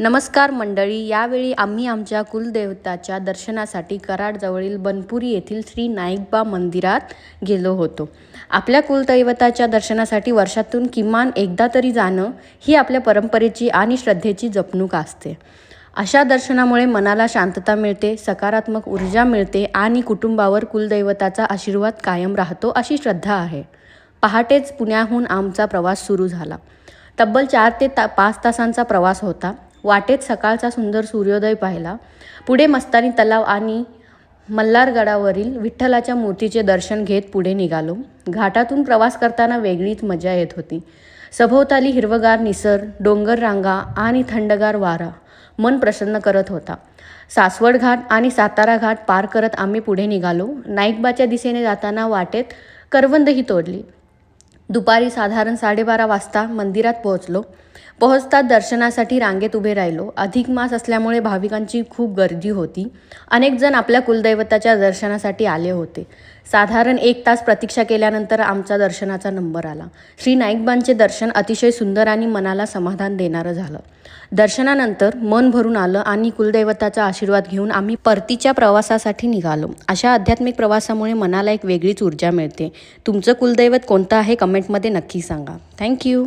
नमस्कार मंडळी, यावेळी आम्ही आमच्या कुलदेवताच्या दर्शनासाठी कराडजवळील बनपुरी येथील श्री नाईकबा मंदिरात गेलो होतो. आपल्या कुलदैवताच्या दर्शनासाठी वर्षातून किमान एकदा तरी जाणं ही आपल्या परंपरेची आणि श्रद्धेची जपणूक असते. अशा दर्शनामुळे मनाला शांतता मिळते, सकारात्मक ऊर्जा मिळते आणि कुटुंबावर कुलदैवताचा आशीर्वाद कायम राहतो अशी श्रद्धा आहे. पहाटेच पुण्याहून आमचा प्रवास सुरू झाला. तब्बल 4 ते 5 तासांचा प्रवास होता. वाटेत सकाळचा सुंदर सूर्योदय पाहिला. पुढे मस्तानी तलाव आणि मल्हारगडावरील विठ्ठलाच्या मूर्तीचे दर्शन घेत पुढे निघालो. घाटातून प्रवास करताना वेगळीच मजा येत होती. सभोवताली हिरवगार निसर्ग, डोंगर रांगा आणि थंडगार वारा मन प्रसन्न करत होता. सासवड घाट आणि सातारा घाट पार करत आम्ही पुढे निघालो. नाईकबाच्या दिशेने जाताना वाटेत करवंदही तोडली. दुपारी साधारण 12:30 वाजता मंदिरात पोहोचताच दर्शनासाठी रांगेत उभे राहिलो. अधिक मास असल्यामुळे भाविकांची खूप गर्दी होती. अनेक जण आपल्या कुलदैवताच्या दर्शनासाठी आले होते. साधारण 1 तास प्रतीक्षा केल्यानंतर आमचा दर्शनाचा नंबर आला. श्री नाईकबांचे दर्शन अतिशय सुंदर आणि मनाला समाधान देणारं झालं. दर्शनानंतर मन भरून आलं आणि कुलदैवताचा आशीर्वाद घेऊन आम्ही परतीच्या प्रवासासाठी निघालो. अशा आध्यात्मिक प्रवासामुळे मनाला एक वेगळीच ऊर्जा मिळते. तुमचं कुलदैवत कोणतं आहे कमेंटमध्ये नक्की सांगा. थँक्यू.